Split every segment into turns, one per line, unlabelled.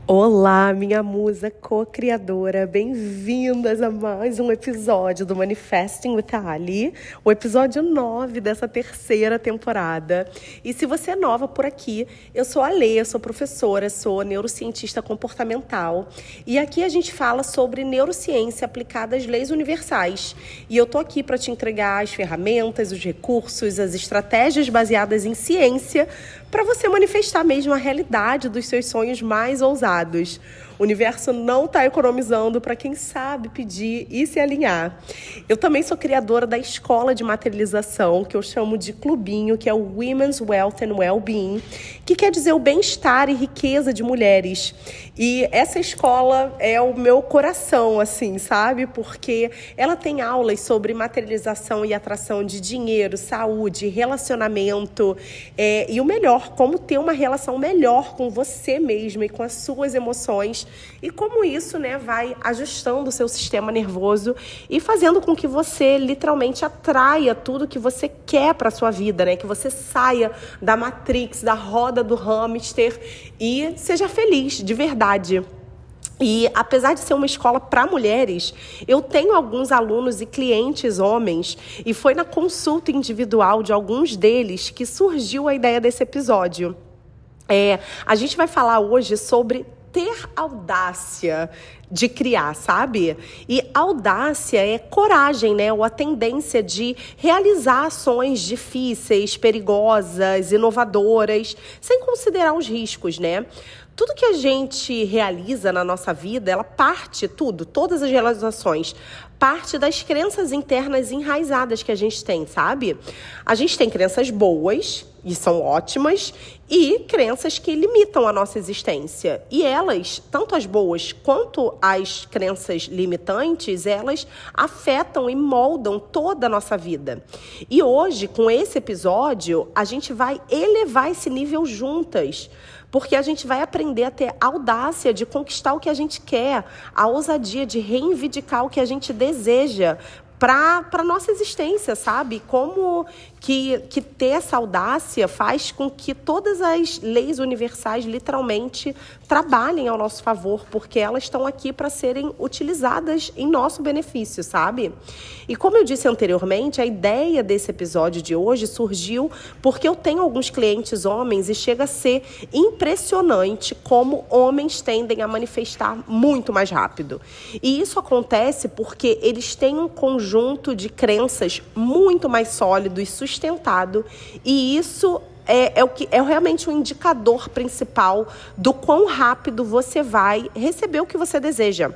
Olá, minha musa co-criadora, bem-vindas a mais um episódio do Manifesting with Ali, o episódio 9 dessa terceira temporada. E se você é nova por aqui, eu sou a Lê, eu sou professora, sou neurocientista comportamental e aqui a gente fala sobre neurociência aplicada às leis universais. E eu tô aqui para te entregar as ferramentas, os recursos, as estratégias baseadas em ciência para você manifestar mesmo a realidade dos seus sonhos mais ousados. O universo não está economizando para quem sabe pedir e se alinhar. Eu também sou criadora da escola de materialização, que eu chamo de clubinho, que é o Women's Wealth and Wellbeing, que quer dizer o bem-estar e riqueza de mulheres. E essa escola é o meu coração, assim, sabe? Porque ela tem aulas sobre materialização e atração de dinheiro, saúde, relacionamento e o melhor, como ter uma relação melhor com você mesma e com as suas emoções e como isso, vai ajustando o seu sistema nervoso e fazendo com que você literalmente atraia tudo que você quer para a sua vida, que você saia da Matrix, da roda do hamster e seja feliz, de verdade. E apesar de ser uma escola para mulheres, eu tenho alguns alunos e clientes homens e foi na consulta individual de alguns deles que surgiu a ideia desse episódio. A gente vai falar hoje sobre ter audácia de criar, sabe? E audácia é coragem, ou a tendência de realizar ações difíceis, perigosas, inovadoras, sem considerar os riscos, Tudo que a gente realiza na nossa vida, ela parte, todas as realizações, parte das crenças internas enraizadas que a gente tem, sabe? A gente tem crenças boas, e são ótimas, e crenças que limitam a nossa existência. E elas, tanto as boas quanto as crenças limitantes, elas afetam e moldam toda a nossa vida. E hoje, com esse episódio, a gente vai elevar esse nível juntas, porque a gente vai aprender a ter audácia de conquistar o que a gente quer, a ousadia de reivindicar o que a gente deseja para a nossa existência, sabe? Como que ter essa audácia faz com que todas as leis universais literalmente trabalhem ao nosso favor, porque elas estão aqui para serem utilizadas em nosso benefício, sabe? E como eu disse anteriormente, a ideia desse episódio de hoje surgiu porque eu tenho alguns clientes homens e chega a ser impressionante como homens tendem a manifestar muito mais rápido. E isso acontece porque eles têm um conjunto de crenças muito mais sólido e sustentado, e isso é realmente um indicador principal do quão rápido você vai receber o que você deseja.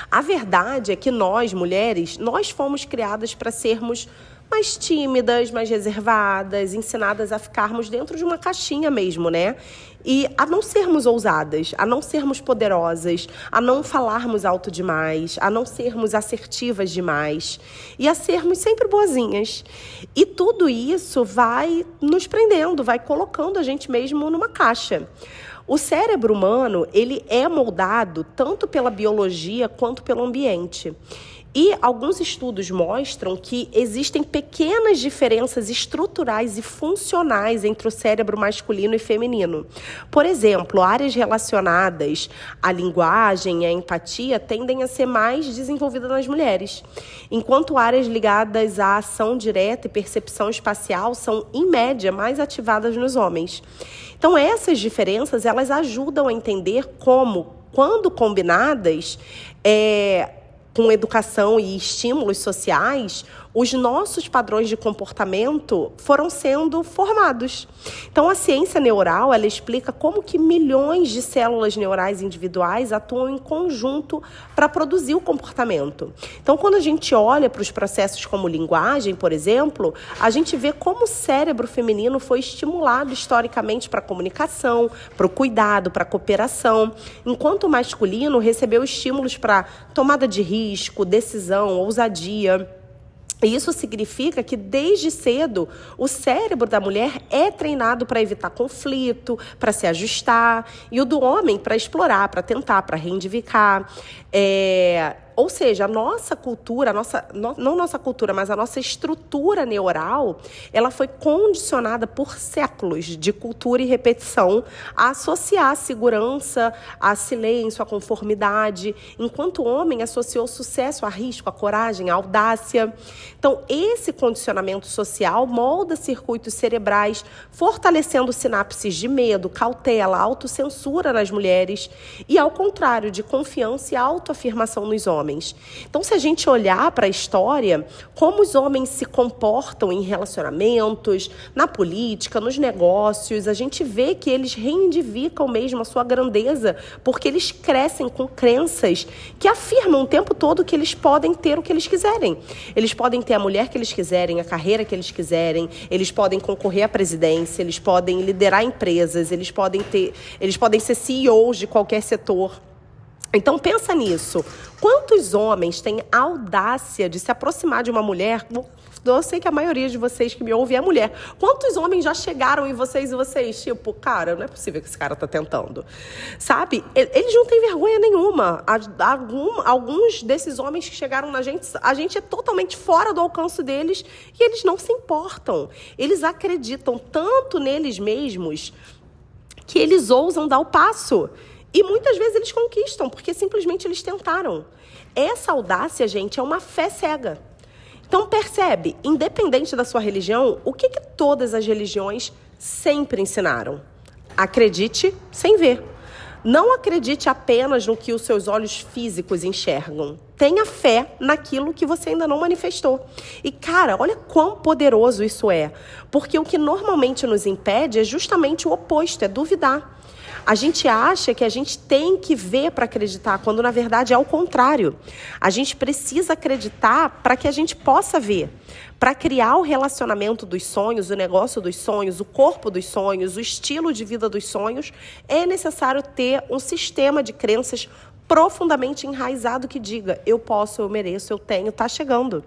A verdade é que nós, mulheres, nós fomos criadas para sermos mais tímidas, mais reservadas, ensinadas a ficarmos dentro de uma caixinha mesmo, E a não sermos ousadas, a não sermos poderosas, a não falarmos alto demais, a não sermos assertivas demais e a sermos sempre boazinhas. E tudo isso vai nos prendendo, vai colocando a gente mesmo numa caixa. O cérebro humano, ele é moldado tanto pela biologia quanto pelo ambiente. E alguns estudos mostram que existem pequenas diferenças estruturais e funcionais entre o cérebro masculino e feminino. Por exemplo, áreas relacionadas à linguagem e à empatia tendem a ser mais desenvolvidas nas mulheres, enquanto áreas ligadas à ação direta e percepção espacial são, em média, mais ativadas nos homens. Então, essas diferenças, elas ajudam a entender como, quando combinadas, com educação e estímulos sociais, os nossos padrões de comportamento foram sendo formados. Então, a ciência neural, ela explica como que milhões de células neurais individuais atuam em conjunto para produzir o comportamento. Então, quando a gente olha para os processos como linguagem, por exemplo, a gente vê como o cérebro feminino foi estimulado historicamente para a comunicação, para o cuidado, para a cooperação, enquanto o masculino recebeu estímulos para tomada de risco, decisão, ousadia. E isso significa que, desde cedo, o cérebro da mulher é treinado para evitar conflito, para se ajustar, e o do homem para explorar, para tentar, para reivindicar. Ou seja, a nossa cultura, não nossa cultura, mas a nossa estrutura neural, ela foi condicionada por séculos de cultura e repetição a associar a segurança, a silêncio, a conformidade, enquanto o homem associou sucesso a risco, a coragem, a audácia. Então, esse condicionamento social molda circuitos cerebrais, fortalecendo sinapses de medo, cautela, autocensura nas mulheres e, ao contrário, de confiança e autoafirmação nos homens. Então, se a gente olhar para a história, como os homens se comportam em relacionamentos, na política, nos negócios, a gente vê que eles reivindicam mesmo a sua grandeza, porque eles crescem com crenças que afirmam o tempo todo que eles podem ter o que eles quiserem. Eles podem ter a mulher que eles quiserem, a carreira que eles quiserem, eles podem concorrer à presidência, eles podem liderar empresas, eles podem ser CEOs de qualquer setor. Então, pensa nisso. Quantos homens têm a audácia de se aproximar de uma mulher? Eu sei que a maioria de vocês que me ouvem é mulher. Quantos homens já chegaram em vocês e vocês, tipo, cara, não é possível que esse cara tá tentando. Sabe? Eles não têm vergonha nenhuma. Alguns desses homens que chegaram na gente, a gente é totalmente fora do alcance deles e eles não se importam. Eles acreditam tanto neles mesmos que eles ousam dar o passo. E muitas vezes eles conquistam, porque simplesmente eles tentaram. Essa audácia, gente, é uma fé cega. Então, percebe, independente da sua religião, o que todas as religiões sempre ensinaram? Acredite sem ver. Não acredite apenas no que os seus olhos físicos enxergam. Tenha fé naquilo que você ainda não manifestou. E, cara, olha quão poderoso isso é. Porque o que normalmente nos impede é justamente o oposto, é duvidar. A gente acha que a gente tem que ver para acreditar, quando na verdade é o contrário. A gente precisa acreditar para que a gente possa ver. Para criar o relacionamento dos sonhos, o negócio dos sonhos, o corpo dos sonhos, o estilo de vida dos sonhos, é necessário ter um sistema de crenças profundamente enraizado que diga, eu posso, eu mereço, eu tenho, tá chegando.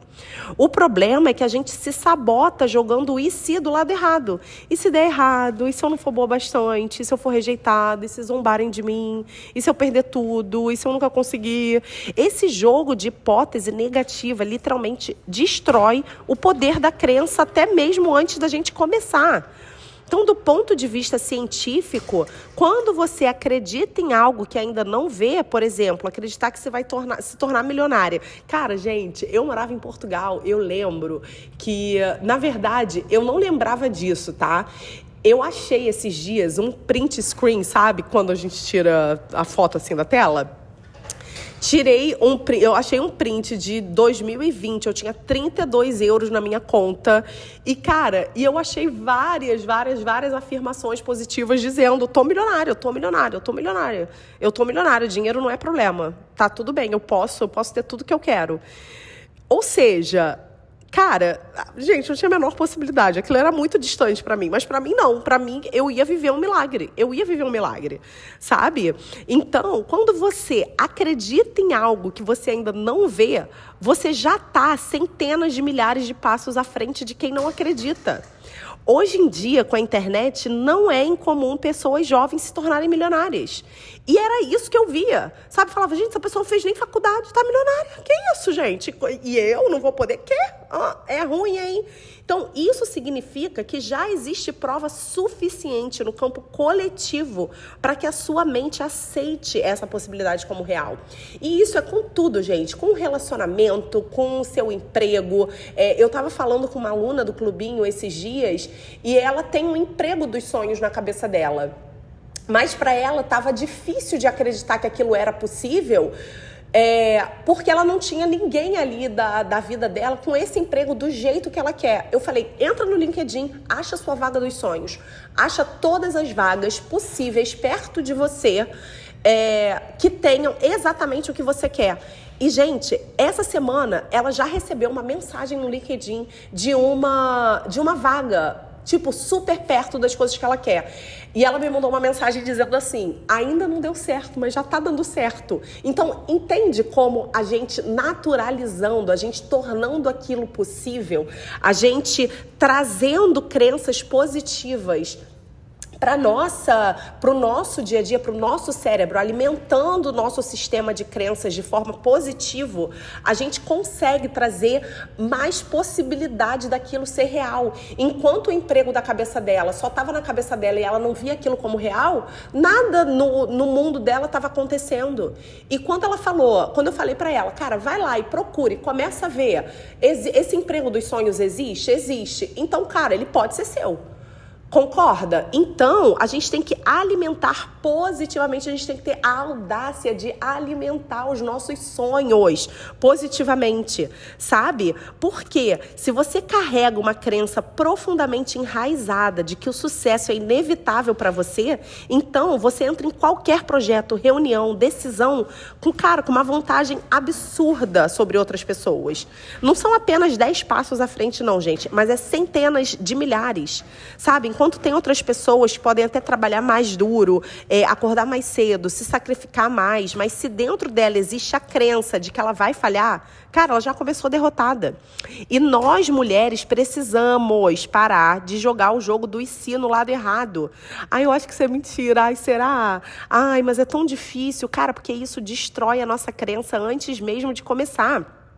O problema é que a gente se sabota jogando o e se do lado errado. E se der errado? E se eu não for boa bastante? E se eu for rejeitado? E se zombarem de mim? E se eu perder tudo? E se eu nunca conseguir? Esse jogo de hipótese negativa literalmente destrói o poder da crença até mesmo antes da gente começar. Então, do ponto de vista científico, quando você acredita em algo que ainda não vê, por exemplo, acreditar que você vai se tornar milionária. Cara, gente, eu morava em Portugal, eu lembro que, na verdade, eu não lembrava disso, tá? Eu achei esses dias um print screen, sabe? Quando a gente tira a foto assim da tela. Eu achei um print de 2020, eu tinha 32 euros na minha conta. E, cara, eu achei várias afirmações positivas dizendo, tô milionário, dinheiro não é problema, tá tudo bem, eu posso ter tudo que eu quero. Ou seja, cara, gente, não tinha a menor possibilidade. Aquilo era muito distante pra mim. Mas pra mim, não. Pra mim, eu ia viver um milagre. Sabe? Então, quando você acredita em algo que você ainda não vê, você já tá centenas de milhares de passos à frente de quem não acredita. Hoje em dia, com a internet, não é incomum pessoas jovens se tornarem milionárias. E era isso que eu via. Sabe? Falava, gente, essa pessoa não fez nem faculdade, tá milionária. Que isso, gente? E eu não vou poder? Quê? É ruim, hein? Então, isso significa que já existe prova suficiente no campo coletivo para que a sua mente aceite essa possibilidade como real. E isso é com tudo, gente. Com o relacionamento, com o seu emprego. Eu estava falando com uma aluna do clubinho esses dias e ela tem um emprego dos sonhos na cabeça dela. Mas para ela estava difícil de acreditar que aquilo era possível, porque ela não tinha ninguém ali da vida dela com esse emprego do jeito que ela quer. Eu falei, entra no LinkedIn, acha a sua vaga dos sonhos, acha todas as vagas possíveis perto de você que tenham exatamente o que você quer. E, gente, essa semana ela já recebeu uma mensagem no LinkedIn de uma vaga, tipo, super perto das coisas que ela quer. E ela me mandou uma mensagem dizendo assim, ainda não deu certo, mas já tá dando certo. Então, entende como a gente naturalizando, a gente tornando aquilo possível, a gente trazendo crenças positivas pro nosso dia a dia, pro nosso cérebro, alimentando o nosso sistema de crenças de forma positiva, a gente consegue trazer mais possibilidade daquilo ser real. Enquanto o emprego da cabeça dela só estava na cabeça dela e ela não via aquilo como real, nada no mundo dela estava acontecendo. E quando eu falei para ela, cara, vai lá e procure, começa a ver, esse emprego dos sonhos existe? Existe. Então, cara, ele pode ser seu. Concorda? Então, a gente tem que alimentar positivamente, a gente tem que ter a audácia de alimentar os nossos sonhos positivamente, sabe? Porque se você carrega uma crença profundamente enraizada de que o sucesso é inevitável para você, então você entra em qualquer projeto, reunião, decisão, com uma vantagem absurda sobre outras pessoas. Não são apenas 10 passos à frente, não, gente, mas é centenas de milhares, sabe? Enquanto tem outras pessoas que podem até trabalhar mais duro, acordar mais cedo, se sacrificar mais, mas se dentro dela existe a crença de que ela vai falhar, cara, ela já começou derrotada. E nós, mulheres, precisamos parar de jogar o jogo do e se no lado errado. Ai, eu acho que isso é mentira. Ai, será? Ai, mas é tão difícil. Cara, porque isso destrói a nossa crença antes mesmo de começar.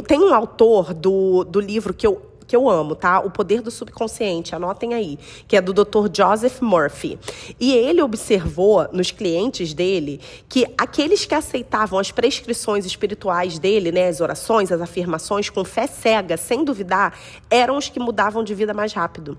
Tem um autor do livro que eu amo, tá? O Poder do Subconsciente, anotem aí, que é do Dr. Joseph Murphy. E ele observou nos clientes dele que aqueles que aceitavam as prescrições espirituais dele, né, as orações, as afirmações, com fé cega, sem duvidar, eram os que mudavam de vida mais rápido.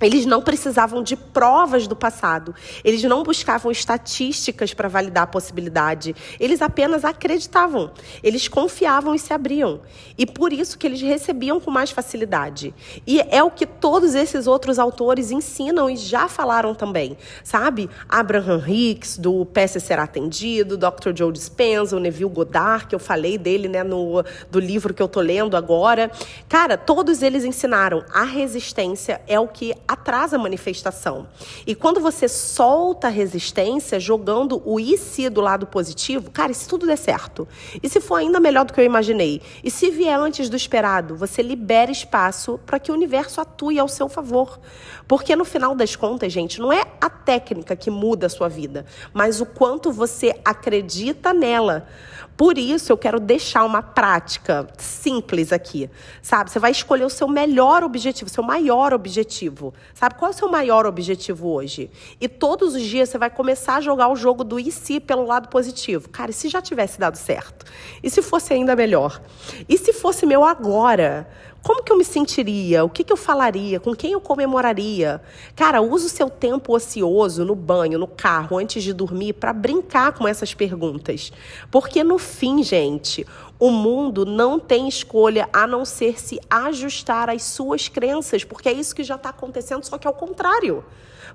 Eles não precisavam de provas do passado. Eles não buscavam estatísticas para validar a possibilidade. Eles apenas acreditavam. Eles confiavam e se abriam. E por isso que eles recebiam com mais facilidade. E é o que todos esses outros autores ensinam e já falaram também. Sabe? Abraham Hicks, do Peça Será Atendido, Dr. Joe Dispenza, o Neville Goddard, que eu falei dele, né, do livro que eu tô lendo agora. Cara, todos eles ensinaram. A resistência é o que atrasa a manifestação. E quando você solta a resistência, jogando o e se do lado positivo, cara, e se tudo der certo? E se for ainda melhor do que eu imaginei? E se vier antes do esperado? Você libera espaço para que o universo atue ao seu favor. Porque no final das contas, gente, não é a técnica que muda a sua vida, mas o quanto você acredita nela. Por isso, eu quero deixar uma prática simples aqui, sabe? Você vai escolher o seu melhor objetivo, o seu maior objetivo. Sabe qual é o seu maior objetivo hoje? E todos os dias você vai começar a jogar o jogo do e se pelo lado positivo. Cara, e se já tivesse dado certo? E se fosse ainda melhor? E se fosse meu agora? Como que eu me sentiria? O que eu falaria? Com quem eu comemoraria? Cara, use o seu tempo ocioso no banho, no carro, antes de dormir, para brincar com essas perguntas. Porque no fim, gente, o mundo não tem escolha a não ser se ajustar às suas crenças, porque é isso que já está acontecendo, só que ao contrário.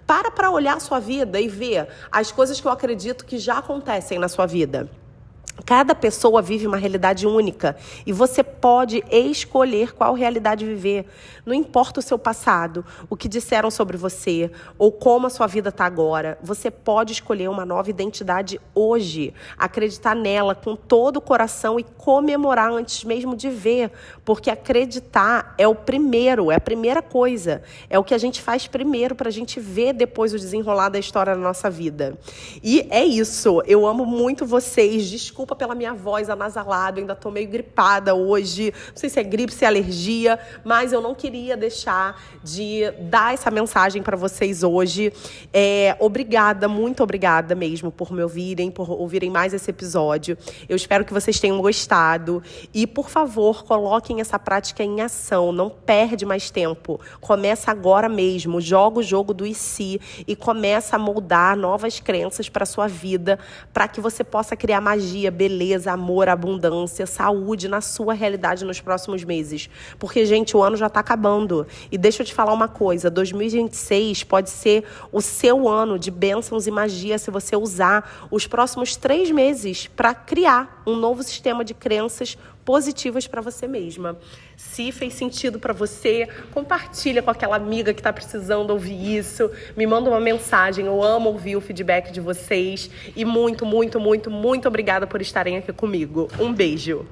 Para olhar a sua vida e ver as coisas que eu acredito que já acontecem na sua vida. Cada pessoa vive uma realidade única e você pode escolher qual realidade viver. Não importa o seu passado, o que disseram sobre você ou como a sua vida está agora. Você pode escolher uma nova identidade hoje, acreditar nela com todo o coração e comemorar antes mesmo de ver. Porque acreditar é a primeira coisa. É o que a gente faz primeiro para a gente ver depois o desenrolar da história da nossa vida. E é isso. Eu amo muito vocês. Desculpa pela minha voz anasalada, eu ainda tô meio gripada hoje, não sei se é gripe, se é alergia, mas eu não queria deixar de dar essa mensagem para vocês hoje. Obrigada, muito obrigada mesmo por me ouvirem, por ouvirem mais esse episódio. Eu espero que vocês tenham gostado e, por favor, coloquem essa prática em ação, não perde mais tempo. Começa agora mesmo, joga o jogo do e se e começa a moldar novas crenças para sua vida, para que você possa criar magia, beleza, amor, abundância, saúde na sua realidade nos próximos meses. Porque, gente, o ano já está acabando. E deixa eu te falar uma coisa, 2026 pode ser o seu ano de bênçãos e magia se você usar os próximos 3 meses para criar um novo sistema de crenças positivas para você mesma. Se fez sentido para você, compartilha com aquela amiga que está precisando ouvir isso. Me manda uma mensagem. Eu amo ouvir o feedback de vocês. E muito, muito, muito, muito obrigada por estarem aqui comigo. Um beijo.